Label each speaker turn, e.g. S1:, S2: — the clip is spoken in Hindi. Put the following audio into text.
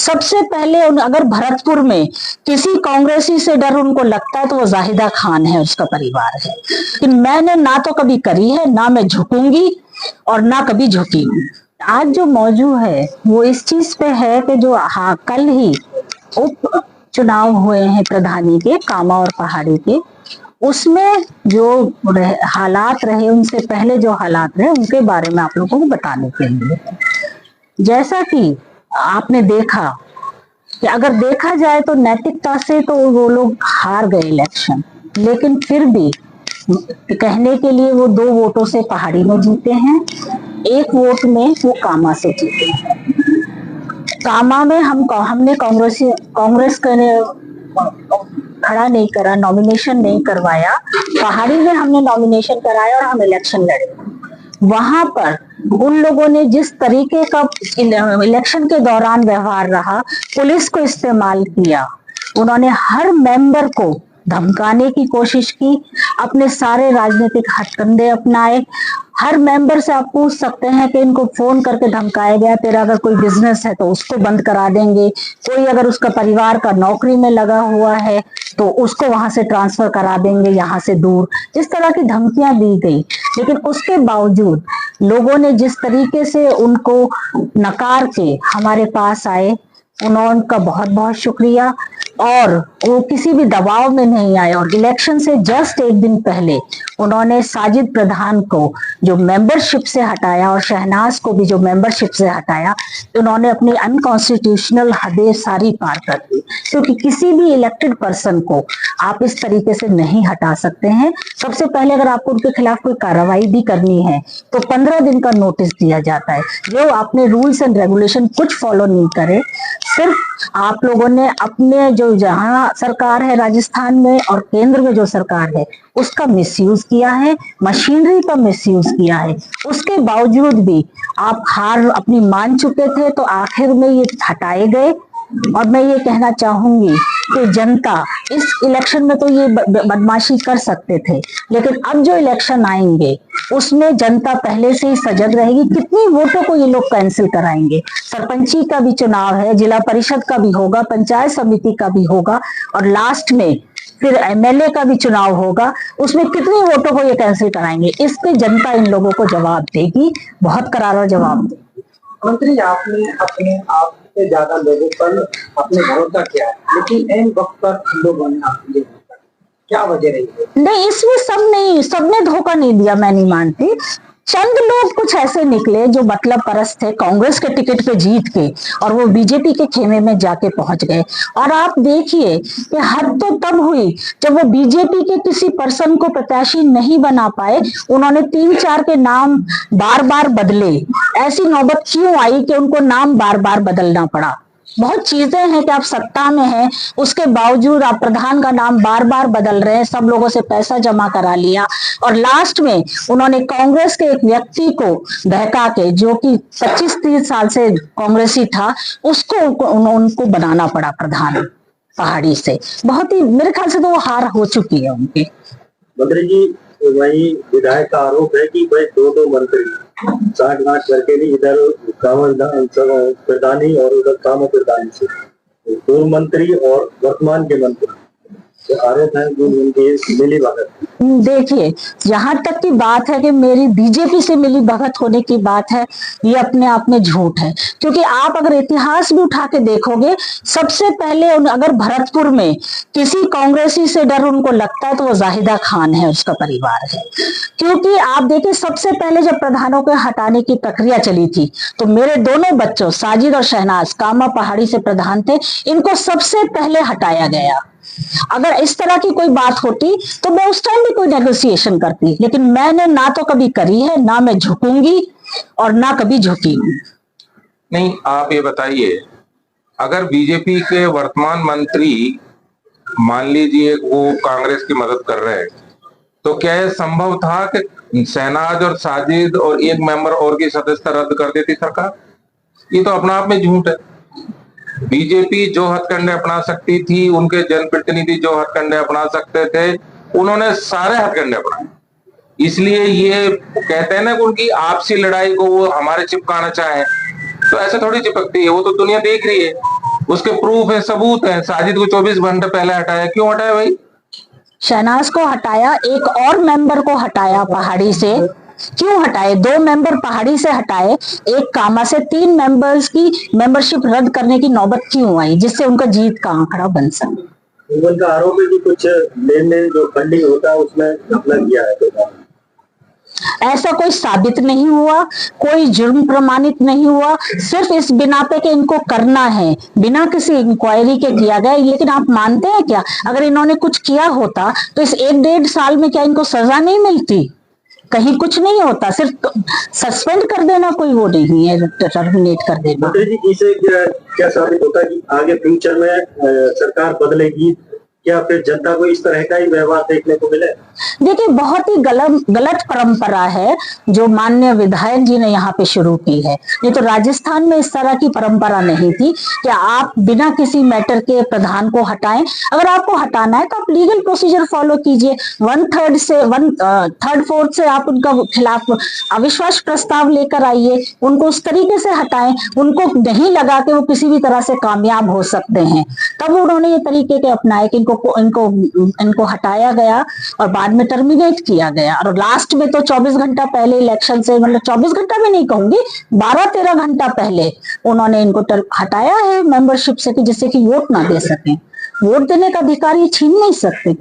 S1: सबसे पहले अगर भरतपुर में किसी कांग्रेसी से डर उनको लगता है तो वो जाहिदा खान है, उसका परिवार है। लेकिन मैंने ना तो कभी करी है, ना मैं झुकूंगी और ना कभी झुकी हूँ। आज जो मौजू है वो इस चीज पे है कि जो कल ही उप चुनाव हुए हैं प्रधानी के, कामा और पहाड़ी के, उसमें जो हालात रहे, उनसे पहले जो हालात रहे, उनके बारे में आप लोगों को बताने के लिए। जैसा कि आपने देखा कि अगर देखा जाए तो नैतिकता से तो वो लोग हार गए इलेक्शन, लेकिन फिर भी कहने के लिए वो 2 वोटों से पहाड़ी में जीते हैं, 1 वोट में वो कामा से जीते हैं। कामा में हमने कांग्रेस खड़ा नहीं करा, नॉमिनेशन नहीं करवाया। पहाड़ी में हमने नॉमिनेशन कराया और हम इलेक्शन लड़े। वहां पर उन लोगों ने जिस तरीके का इलेक्शन के दौरान व्यवहार रहा, पुलिस को इस्तेमाल किया, उन्होंने हर मेंबर को धमकाने की कोशिश की, अपने सारे राजनीतिक हथकंडे अपनाए। हर मेंबर से आप पूछ सकते हैं कि इनको फोन करके धमकाया गया, तेरा अगर कोई बिजनेस है तो उसको बंद करा देंगे, कोई अगर उसका परिवार का नौकरी में लगा हुआ है तो उसको वहां से ट्रांसफर करा देंगे, यहाँ से दूर। इस तरह की धमकियां दी गई, लेकिन उसके बावजूद लोगों ने जिस तरीके से उनको नकार के हमारे पास आए, उनका बहुत बहुत शुक्रिया। और वो किसी भी दबाव में नहीं आए और इलेक्शन से जस्ट 1 दिन पहले उन्होंने साजिद प्रधान को जो मेंबरशिप से हटाया और शहनाज को भी जो मेंबरशिप से हटाया, उन्होंने अपनी अनकॉन्स्टिट्यूशनल हदें सारी पार कर दी। क्योंकि किसी भी इलेक्टेड पर्सन को आप इस तरीके से नहीं हटा सकते हैं। सबसे पहले अगर आपको उनके खिलाफ कोई कार्रवाई भी करनी है तो 15 दिन का नोटिस दिया जाता है। जो आपने रूल्स एंड रेगुलेशन कुछ फॉलो नहीं करे, सिर्फ आप लोगों ने अपने जो जहां सरकार है राजस्थान में और केंद्र में जो सरकार है उसका मिसयूज किया है, मशीनरी का मिसयूज किया है। उसके बावजूद भी आप हार अपनी मान चुके थे तो आखिर में ये हटाए गए। और मैं ये कहना चाहूंगी कि जनता इस इलेक्शन में तो ये बदमाशी कर सकते थे, लेकिन अब जो इलेक्शन आएंगे उसमें जनता पहले से ही सजग रहेगी। कितनी वोटों को ये लोग कैंसिल कराएंगे। सरपंची का भी चुनाव है, जिला परिषद का भी होगा, पंचायत समिति का भी होगा और लास्ट में फिर एमएलए का भी चुनाव होगा। उसमें कितनी वोटों को ये कैंसिल कराएंगे, इस पे जनता इन लोगों को जवाब देगी, बहुत करारा जवाब देगी।
S2: मंत्री, आपने अपने आप से ज्यादा लोगों पर अपने भरोसा किया है, लेकिन इन वक्त पर लोगों ने आपके लिए क्या वजह रही है?
S1: नहीं, इसमें सबने धोखा नहीं दिया, मैं नहीं मानती। चंद लोग कुछ ऐसे निकले जो मतलब परस्त थे, कांग्रेस के टिकट पे जीत के और वो बीजेपी के खेमे में जाके पहुंच गए। और आप देखिए कि हद तो तब हुई जब वो बीजेपी के किसी पर्सन को प्रत्याशी नहीं बना पाए, उन्होंने 3-4 के नाम बार बार बदले। ऐसी नौबत क्यों आई कि उनको नाम बार बार बदलना पड़ा? बहुत चीजें हैं कि आप सत्ता में हैं, उसके बावजूद आप प्रधान का नाम बार बार बदल रहे हैं, सब लोगों से पैसा जमा करा लिया और लास्ट में उन्होंने कांग्रेस के एक व्यक्ति को बहका के, जो कि 25-30 साल से कांग्रेसी था, उसको उनको बनाना पड़ा प्रधान पहाड़ी से। बहुत ही मेरे ख्याल से तो वो हार हो चुकी है उनकी।
S2: मंत्री जी, वही विधायक का आरोप है कि भाई 2 मंत्री साठ-गांठ करके भी इधर प्रधानी और उधर काम प्रधानी से पूर्व मंत्री और वर्तमान के मंत्री आरोप है जो उनकी मिली भगत।
S1: देखिए, जहां तक की बात है कि मेरी बीजेपी से मिली भगत होने की बात है, ये अपने आप में झूठ है। क्योंकि आप अगर इतिहास भी उठा के देखोगे, सबसे पहले अगर भरतपुर में किसी कांग्रेसी से डर उनको लगता है तो वो जाहिदा खान है, उसका परिवार है। क्योंकि आप देखिए, सबसे पहले जब प्रधानों को हटाने की प्रक्रिया चली थी तो मेरे दोनों बच्चों साजिद और शहनाज कामा पहाड़ी से प्रधान थे, इनको सबसे पहले हटाया गया। अगर इस तरह की कोई बात होती तो मैं उस टाइम भी कोई नेगोशिएशन करती, लेकिन मैंने ना तो कभी करी है, ना मैं झुकूंगी और ना कभी झुकी हूं।
S3: नहीं, आप ये बताइए, अगर बीजेपी के वर्तमान मंत्री मान लीजिए वो कांग्रेस की मदद कर रहे हैं, तो क्या यह संभव था कि शहनाज और साजिद और एक मेंबर और की सदस्यता रद्द कर देती सरकार? ये तो अपना आप में झूठ है। बीजेपी जो हथकंडे अपना सकती थी, उनके जनप्रतिनिधि जो हथकंडे अपना सकते थे, उन्होंने सारे हथकंडे अपनाए। इसलिए ये कहते हैं ना कि उनकी आपसी लड़ाई को वो हमारे चिपकाना चाहे, तो ऐसे थोड़ी चिपकती है, वो तो दुनिया देख रही है। उसके प्रूफ है, सबूत है। साजिद को 24 घंटे पहले हटाया, क्यों हटाया भाई?
S1: शहनाज को हटाया, एक और मेंबर को हटाया पहाड़ी से। क्यों हटाए? 2 मेंबर पहाड़ी से हटाए, एक कामा से। 3 मेंबर्स की मेंबरशिप रद्द करने की नौबत क्यों आई, जिससे उनका जीत का आंकड़ा बन सके?
S4: उनका आरोप है कि कुछ लेन देन जो फंडिंग होता है उसमें घपला किया है। तो
S1: ऐसा कोई साबित नहीं हुआ, कोई जुर्म प्रमाणित नहीं हुआ। सिर्फ इस बिना पे कि इनको करना है, बिना किसी इंक्वायरी के किया गया। लेकिन आप मानते हैं क्या, अगर इन्होंने कुछ किया होता तो इस 1-1.5 साल में क्या इनको सजा नहीं मिलती? कहीं कुछ नहीं होता। सिर्फ सस्पेंड कर देना कोई वो नहीं है, टर्मिनेट कर देना।
S4: मंत्री जी, इसे क्या साबित होता है कि आगे फ्यूचर में सरकार बदलेगी, क्या फिर जनता को इस तरह का ही व्यवहार देखने को मिले?
S1: देखिए, बहुत ही गलत परंपरा है जो माननीय विधायक जी ने यहाँ पे शुरू की है। नहीं तो राजस्थान में इस तरह की परंपरा नहीं थी कि आप बिना किसी मैटर के प्रधान को हटाएं। अगर आपको हटाना है तो आप लीगल प्रोसीजर फॉलो कीजिए। 1/3 से 1/3 से आप उनका खिलाफ अविश्वास प्रस्ताव लेकर आइए, उनको उस तरीके से हटाएं। उनको नहीं लगा कि वो किसी भी तरह से कामयाब हो सकते हैं, तब उन्होंने ये तरीके के अपनाए कि इनको हटाया गया और बाद में टर्मिनेट किया गया। और लास्ट में तो 24 घंटा पहले इलेक्शन से, मतलब 24 घंटा भी नहीं कहूंगी, 12-13 घंटा पहले उन्होंने इनको हटाया है मेंबरशिप से, कि जिससे कि वोट ना दे सकें। वोट देने का अधिकार ये छीन नहीं सकते।